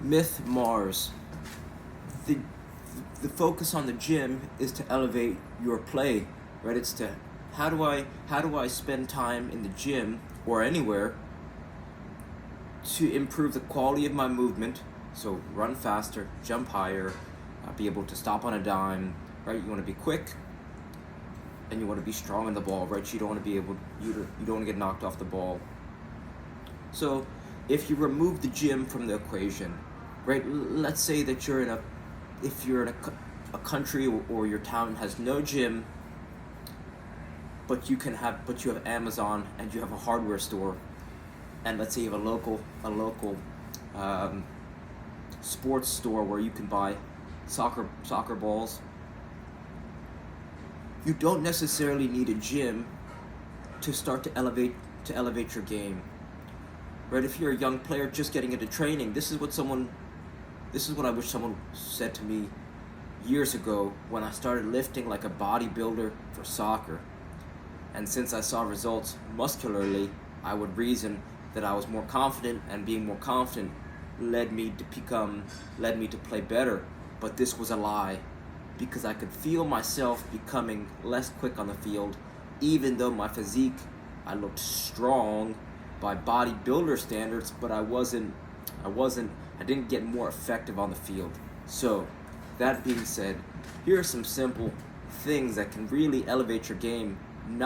Myth Mars. The the focus on the gym is to elevate your play, right? It's to how do I spend time in the gym or anywhere to improve the quality of my movement. So run faster, jump higher, be able to stop on a dime, right? You want to be quick, and you want to be strong on the ball, right? You don't want to be able you don't want to get knocked off the ball. So if you remove the gym from the equation, right? Let's say that if you're in a country or your town has no gym, but you have Amazon and you have a hardware store, and let's say you have a local sports store where you can buy soccer balls. You don't necessarily need a gym to start to elevate your game, right? If you're a young player just getting into training, this is what I wish someone said to me years ago when I started lifting like a bodybuilder for soccer. And since I saw results muscularly, I would reason that I was more confident, and being more confident led me to play better. But this was a lie, because I could feel myself becoming less quick on the field, even though my physique, I looked strong by bodybuilder standards, but I didn't get more effective on the field. So, that being said, here are some simple things that can really elevate your game, and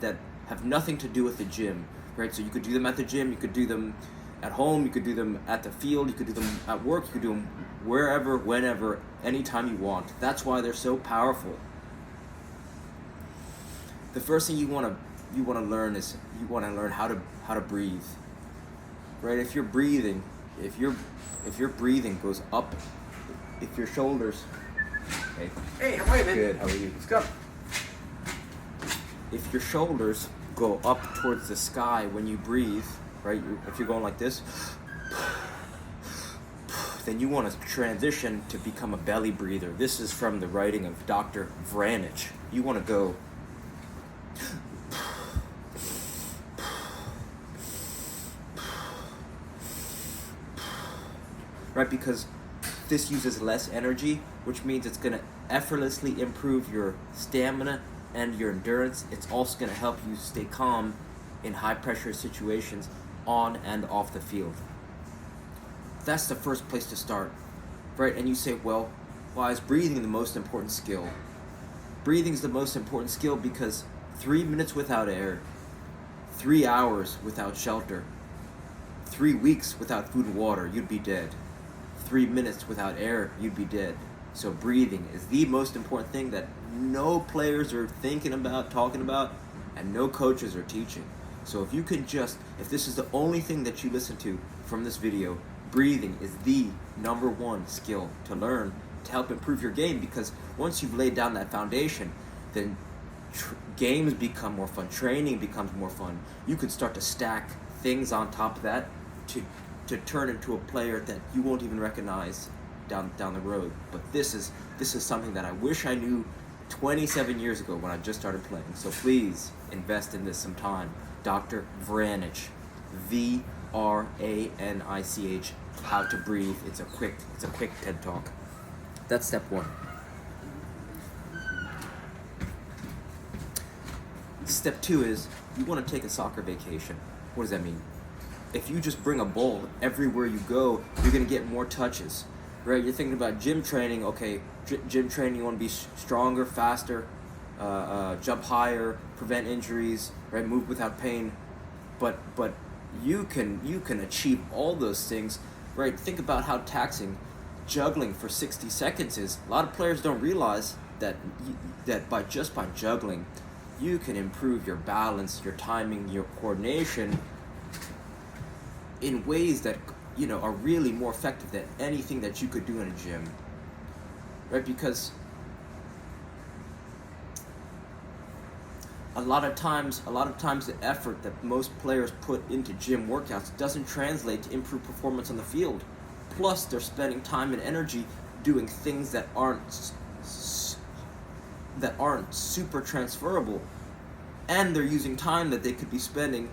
that have nothing to do with the gym, right? So you could do them at the gym, you could do them at home, you could do them at the field, you could do them at work, you could do them wherever, whenever, anytime you want. That's why they're so powerful. The first thing you want to learn is how to breathe. Right? If your breathing goes up, if your shoulders, Hey, how are you, man? good, how are you? Let's go. If your shoulders go up towards the sky when you breathe, right? If you're going like this, then you want to transition to become a belly breather. This is from the writing of Dr. Vranich. You want to go right, because this uses less energy, which means it's going to effortlessly improve your stamina and your endurance. It's also going to help you stay calm in high pressure situations on and off the field. That's the first place to start, right? And you say, well, why is breathing the most important skill? Breathing is the most important skill because 3 minutes without air, 3 hours without shelter, 3 weeks without food and water, you'd be dead. 3 minutes without air, you'd be dead. So breathing is the most important thing that no players are thinking about, talking about, and no coaches are teaching. So if this is the only thing that you listen to from this video, breathing is the number one skill to learn to help improve your game, because once you've laid down that foundation, then games become more fun, training becomes more fun. You could start to stack things on top of that to turn into a player that you won't even recognize down the road. But this is something that I wish I knew 27 years ago when I just started playing. So please invest in this some time. Dr. Vranich, Vranich, How to Breathe. It's a quick TED Talk. That's step one. Step two is you want to take a soccer vacation. What does that mean? If you just bring a ball everywhere you go, you're going to get more touches, right? You're thinking about gym training. Okay, gym training, you want to be stronger, faster, jump higher, prevent injuries, right? Move without pain. But you can achieve all those things, right? Think about how taxing juggling for 60 seconds is. A lot of players don't realize that by juggling, you can improve your balance, your timing, your coordination in ways that are really more effective than anything that you could do in a gym, right? Because a lot of times the effort that most players put into gym workouts doesn't translate to improved performance on the field. Plus, they're spending time and energy doing things that aren't super transferable, and they're using time that they could be spending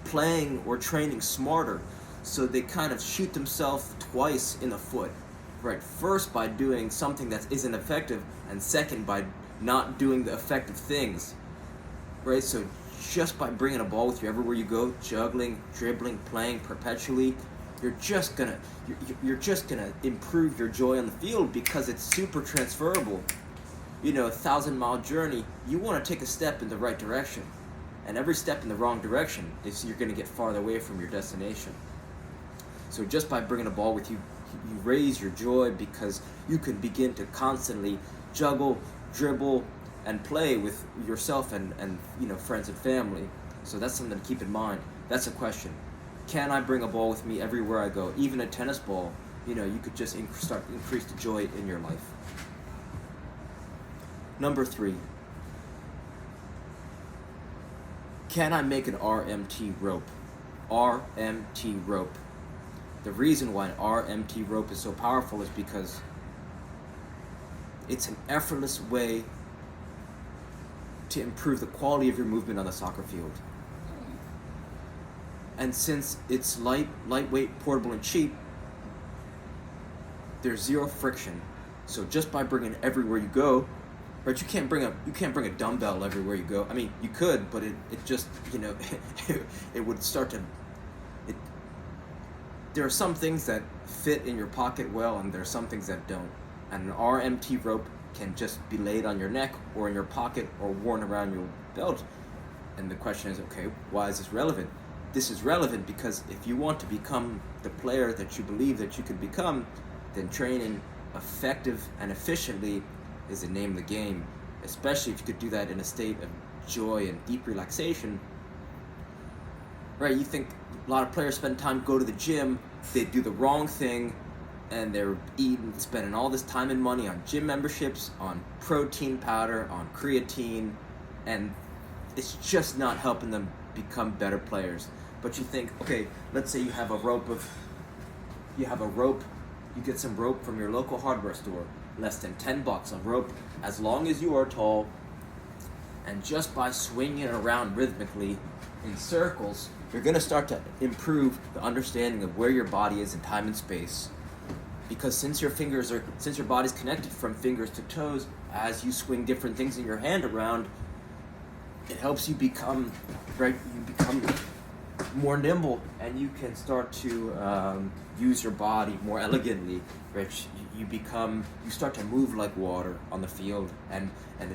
playing or training smarter. So they kind of shoot themselves twice in the foot, right? First by doing something that isn't effective, and second by not doing the effective things, right? So just by bringing a ball with you everywhere you go, juggling, dribbling, playing perpetually, you're just gonna improve your joy on the field because it's super transferable. You know, 1,000-mile journey, you want to take a step in the right direction, and every step in the wrong direction is you're going to get farther away from your destination. So just by bringing a ball with you, you raise your joy because you can begin to constantly juggle, dribble, and play with yourself and friends and family. So that's something to keep in mind. That's a question. Can I bring a ball with me everywhere I go? Even a tennis ball, you could just increase the joy in your life. Number 3. Can I make an RMT rope? RMT rope. The reason why an RMT rope is so powerful is because it's an effortless way to improve the quality of your movement on the soccer field. And since it's lightweight, portable, and cheap, there's zero friction. So just by bringing it everywhere you go, right? You can't bring a dumbbell everywhere you go. I mean, you could, but it just it would start to. There are some things that fit in your pocket well, and there are some things that don't. And an RMT rope can just be laid on your neck or in your pocket or worn around your belt. And the question is, okay, why is this relevant? This is relevant because if you want to become the player that you believe that you could become, then training effective and efficiently is the name of the game, especially if you could do that in a state of joy and deep relaxation. Right, you think a lot of players spend time go to the gym, they do the wrong thing, and they're spending all this time and money on gym memberships, on protein powder, on creatine, and it's just not helping them become better players. But you think, okay, let's say you get some rope from your local hardware store, less than $10 a rope, as long as you are tall, and just by swinging it around rhythmically in circles, you're going to start to improve the understanding of where your body is in time and space. Because since your body's connected from fingers to toes, as you swing different things in your hand around, it helps you become more nimble, and you can start to use your body more elegantly. Right? You start to move like water on the field, and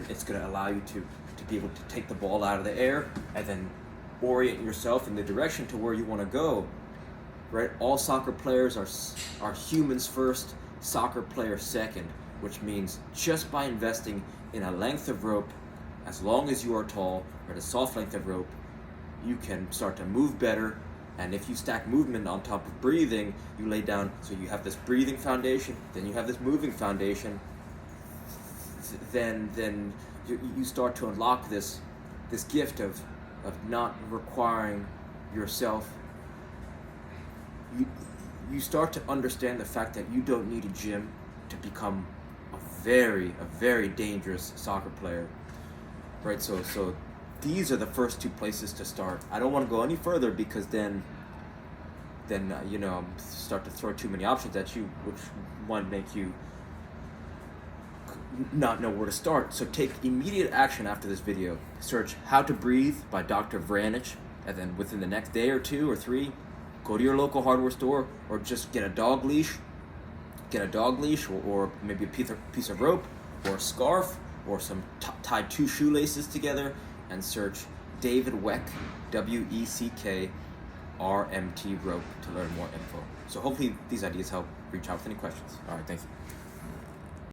it's going to allow you to be able to take the ball out of the air and then orient yourself in the direction to where you want to go. Right? All soccer players are humans first, soccer players second, which means just by investing in a length of rope, as long as you are tall, or a soft length of rope, you can start to move better. And if you stack movement on top of breathing, you lay down, so you have this breathing foundation, then you have this moving foundation, then you start to unlock this gift of not requiring yourself. You start to understand the fact that you don't need a gym to become a very dangerous soccer player, right? So these are the first 2 places to start. I don't want to go any further because then start to throw too many options at you, which might make you not know where to start. So take immediate action after this video. Search How to Breathe by Dr. Vranich, and then within the next day or 2 or 3, go to your local hardware store, or just get a dog leash. Or maybe a piece of rope, or a scarf, or tie 2 shoelaces together, and search David Weck, WECK, RMT rope to learn more info. So hopefully these ideas help. Reach out with any questions. All right, thanks.